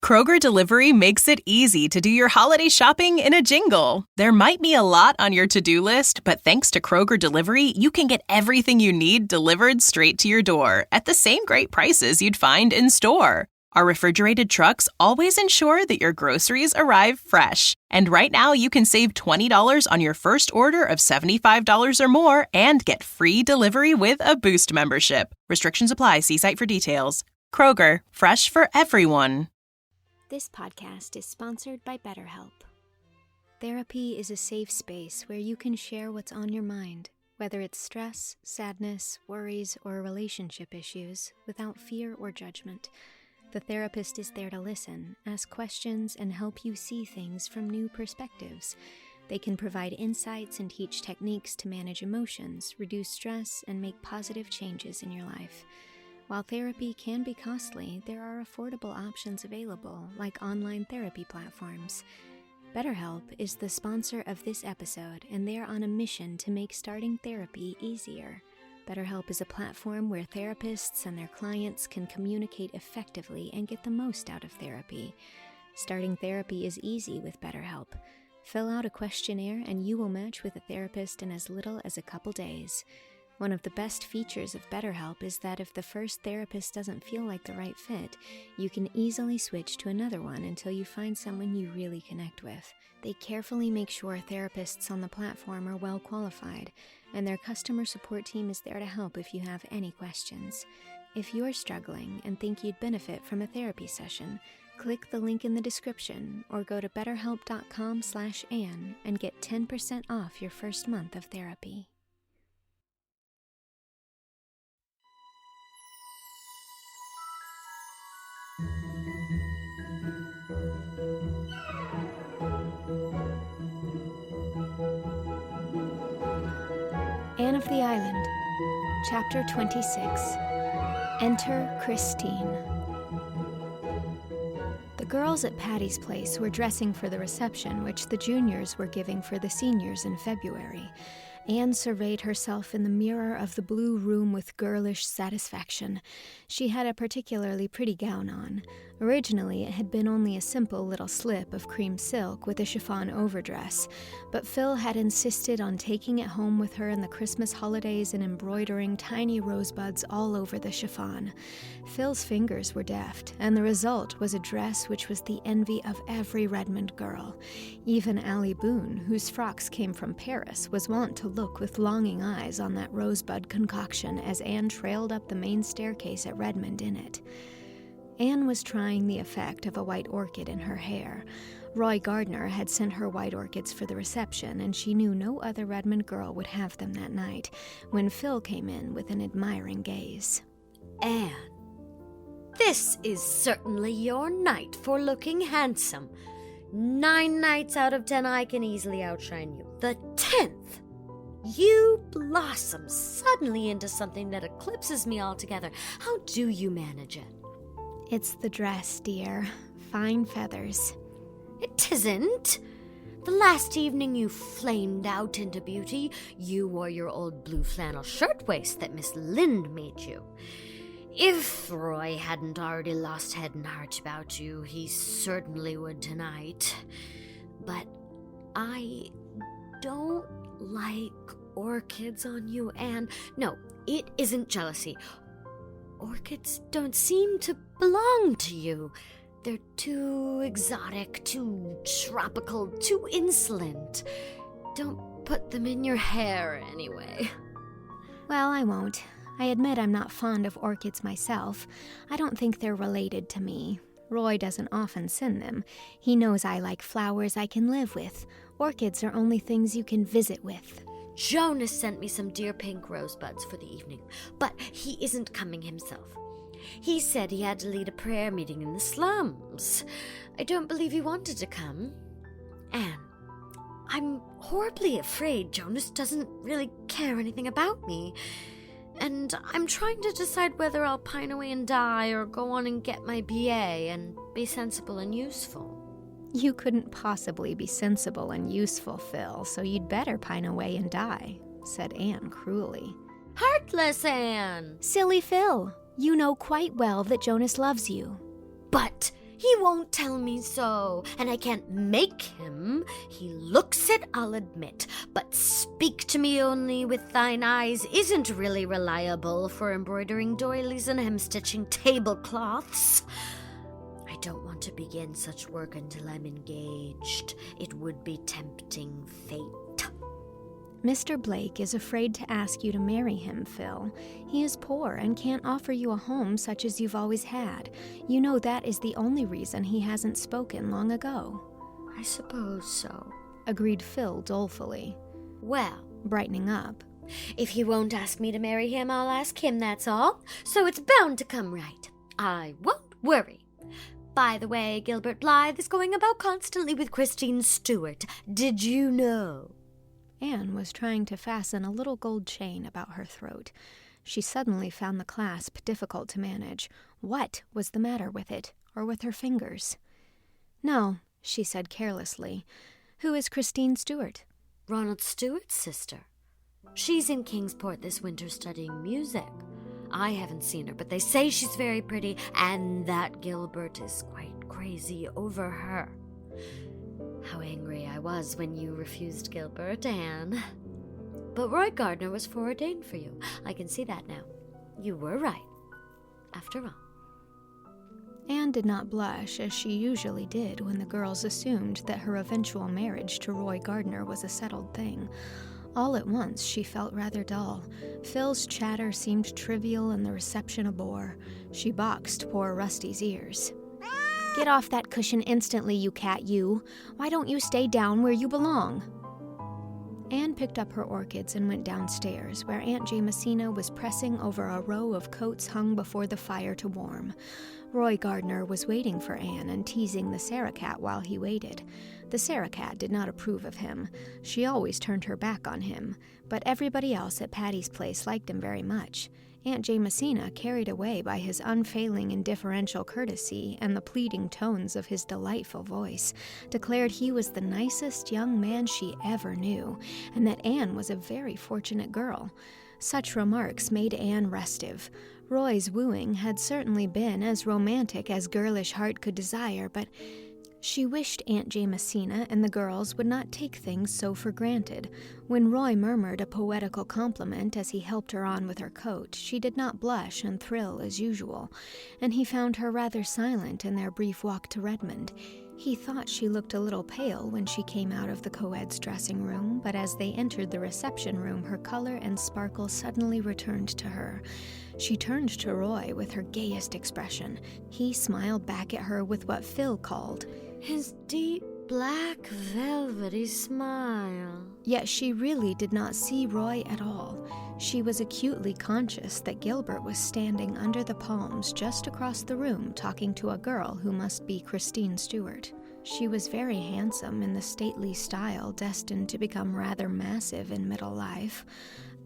Kroger Delivery makes it easy to do your holiday shopping in a jingle. There might be a lot on your to-do list, but thanks to Kroger Delivery, you can get everything you need delivered straight to your door at the same great prices you'd find in store. Our refrigerated trucks always ensure that your groceries arrive fresh. And right now, you can save $20 on your first order of $75 or more and get free delivery with a Boost membership. Restrictions apply. See site for details. Kroger, fresh for everyone. This podcast is sponsored by BetterHelp. Therapy is a safe space where you can share what's on your mind, whether it's stress, sadness, worries, or relationship issues, without fear or judgment. The therapist is there to listen, ask questions, and help you see things from new perspectives. They can provide insights and teach techniques to manage emotions, reduce stress, and make positive changes in your life. While therapy can be costly, there are affordable options available, like online therapy platforms. BetterHelp is the sponsor of this episode, and they're on a mission to make starting therapy easier. BetterHelp is a platform where therapists and their clients can communicate effectively and get the most out of therapy. Starting therapy is easy with BetterHelp. Fill out a questionnaire and you will match with a therapist in as little as a couple days. One of the best features of BetterHelp is that if the first therapist doesn't feel like the right fit, you can easily switch to another one until you find someone you really connect with. They carefully make sure therapists on the platform are well qualified, and their customer support team is there to help if you have any questions. If you're struggling and think you'd benefit from a therapy session, click the link in the description or go to betterhelp.com/Anne and get 10% off your first month of therapy. Anne of the Island, Chapter 26. Enter Christine. The girls at Patty's place were dressing for the reception which the juniors were giving for the seniors in February. Anne surveyed herself in the mirror of the blue room with girlish satisfaction. She had a particularly pretty gown on. Originally, it had been only a simple little slip of cream silk with a chiffon overdress, but Phil had insisted on taking it home with her in the Christmas holidays and embroidering tiny rosebuds all over the chiffon. Phil's fingers were deft, and the result was a dress which was the envy of every Redmond girl. Even Allie Boone, whose frocks came from Paris, was wont to look with longing eyes on that rosebud concoction as Anne trailed up the main staircase at Redmond in it. Anne was trying the effect of a white orchid in her hair. Roy Gardner had sent her white orchids for the reception, and she knew no other Redmond girl would have them that night, when Phil came in with an admiring gaze. Anne, this is certainly your night for looking handsome. 9 nights out of 10 I can easily outshine you. The 10th! You blossom suddenly into something that eclipses me altogether. How do you manage it? It's the dress, dear. Fine feathers. It isn't. The last evening you flamed out into beauty, you wore your old blue flannel shirtwaist that Miss Lind made you. If Roy hadn't already lost head and heart about you, he certainly would tonight. But I don't like orchids on you, Anne. No, it isn't jealousy. Orchids don't seem to belong to you. They're too exotic, too tropical, too insolent. Don't put them in your hair, anyway. Well, I won't. I admit I'm not fond of orchids myself. I don't think they're related to me. Roy doesn't often send them. He knows I like flowers I can live with. Orchids are only things you can visit with. Jonas sent me some dear pink rosebuds for the evening, but he isn't coming himself. He said he had to lead a prayer meeting in the slums. I don't believe he wanted to come. Anne, I'm horribly afraid Jonas doesn't really care anything about me, and I'm trying to decide whether I'll pine away and die or go on and get my BA and be sensible and useful. You couldn't possibly be sensible and useful, Phil, so you'd better pine away and die, said Anne cruelly. Heartless Anne! Silly Phil, you know quite well that Jonas loves you. But He won't tell me so, and I can't make him. He looks it, I'll admit, but speak to me only with thine eyes isn't really reliable for embroidering doilies and hem-stitching tablecloths. I don't want to begin such work until I'm engaged. It would be tempting fate. Mr. Blake is afraid to ask you to marry him, Phil. He is poor and can't offer you a home such as you've always had. You know that is the only reason he hasn't spoken long ago. I suppose so, agreed Phil dolefully. Well, brightening up, if he won't ask me to marry him, I'll ask him, that's all. So it's bound to come right. I won't worry. By the way, Gilbert Blythe is going about constantly with Christine Stewart. Did you know? Anne was trying to fasten a little gold chain about her throat. She suddenly found the clasp difficult to manage. What was the matter with it, or with her fingers? No, she said carelessly. Who is Christine Stewart? Ronald Stewart's sister. She's in Kingsport this winter studying music. I haven't seen her, but they say she's very pretty, and that Gilbert is quite crazy over her. How angry I was when you refused Gilbert, Anne. But Roy Gardner was foreordained for you. I can see that now. You were right, after all. Anne did not blush, as she usually did when the girls assumed that her eventual marriage to Roy Gardner was a settled thing. All at once, she felt rather dull. Phil's chatter seemed trivial and the reception a bore. She boxed poor Rusty's ears. Get off that cushion instantly, you cat, you. Why don't you stay down where you belong? Anne picked up her orchids and went downstairs, where Aunt Jamesina was pressing over a row of coats hung before the fire to warm. Roy Gardner was waiting for Anne and teasing the Sarah-cat while he waited. The Sarah-cat did not approve of him. She always turned her back on him, but everybody else at Patty's place liked him very much. Aunt Jamesina, carried away by his unfailing and deferential courtesy and the pleading tones of his delightful voice, declared he was the nicest young man she ever knew, and that Anne was a very fortunate girl. Such remarks made Anne restive. Roy's wooing had certainly been as romantic as girlish heart could desire, but she wished Aunt Jamesina and the girls would not take things so for granted. When Roy murmured a poetical compliment as he helped her on with her coat, she did not blush and thrill as usual, and he found her rather silent in their brief walk to Redmond. He thought she looked a little pale when she came out of the co-ed's dressing room, but as they entered the reception room, her color and sparkle suddenly returned to her. She turned to Roy with her gayest expression. He smiled back at her with what Phil called his deep, black, velvety smile. Yet she really did not see Roy at all. She was acutely conscious that Gilbert was standing under the palms just across the room talking to a girl who must be Christine Stewart. She was very handsome in the stately style destined to become rather massive in middle life.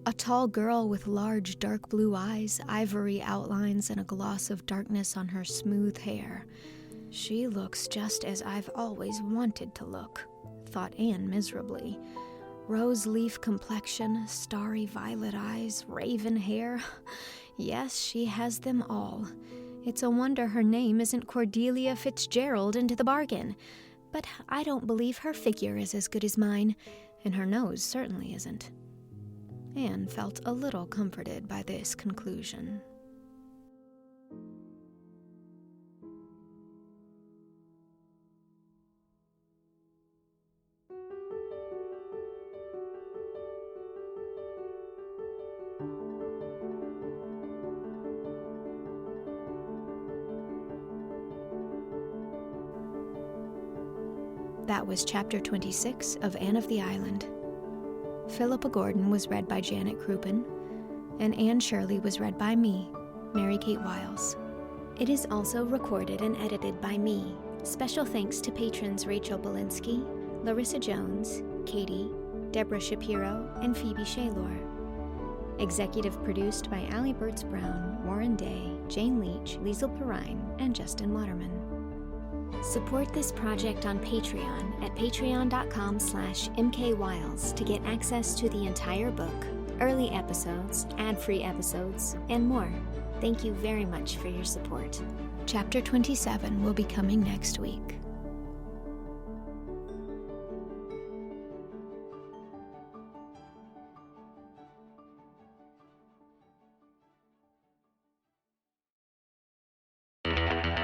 A tall girl with large dark blue eyes, ivory outlines, and a gloss of darkness on her smooth hair. She looks just as I've always wanted to look, thought Anne miserably. Rose leaf complexion, starry violet eyes, raven hair. Yes, she has them all. It's a wonder her name isn't Cordelia Fitzgerald into the bargain. But I don't believe her figure is as good as mine, and her nose certainly isn't. Anne felt a little comforted by this conclusion. That was Chapter 26 of Anne of the Island. Philippa Gordon was read by Janet Krupin, and Anne Shirley was read by me, Mary Kate Wiles. It is also recorded and edited by me. Special thanks to patrons Rachel Belinsky, Larissa Jones, Katie, Deborah Shapiro, and Phoebe Shaylor. Executive produced by Allie Bertz-Brown, Warren Day, Jane Leach, Lisel Perrine, and Justin Waterman. Support this project on Patreon at patreon.com/mkwiles to get access to the entire book, early episodes, ad-free episodes, and more. Thank you very much for your support. Chapter 27 will be coming next week.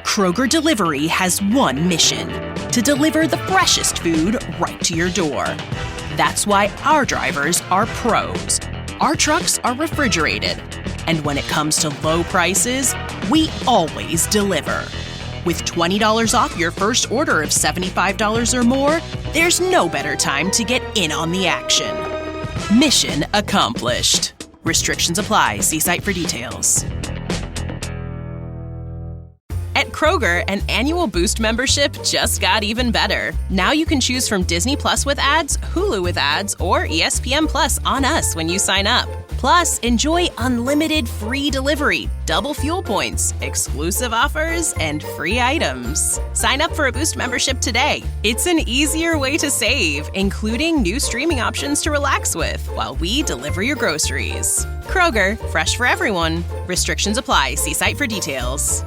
Kroger Delivery has one mission: to deliver the freshest food right to your door. That's why our drivers are pros. Our trucks are refrigerated. And when it comes to low prices, we always deliver. With $20 off your first order of $75 or more, there's no better time to get in on the action. Mission accomplished. Restrictions apply. See site for details. At Kroger, an annual Boost membership just got even better. Now you can choose from Disney Plus with ads, Hulu with ads, or ESPN Plus on us when you sign up. Plus, enjoy unlimited free delivery, double fuel points, exclusive offers, and free items. Sign up for a Boost membership today. It's an easier way to save, including new streaming options to relax with while we deliver your groceries. Kroger, fresh for everyone. Restrictions apply. See site for details.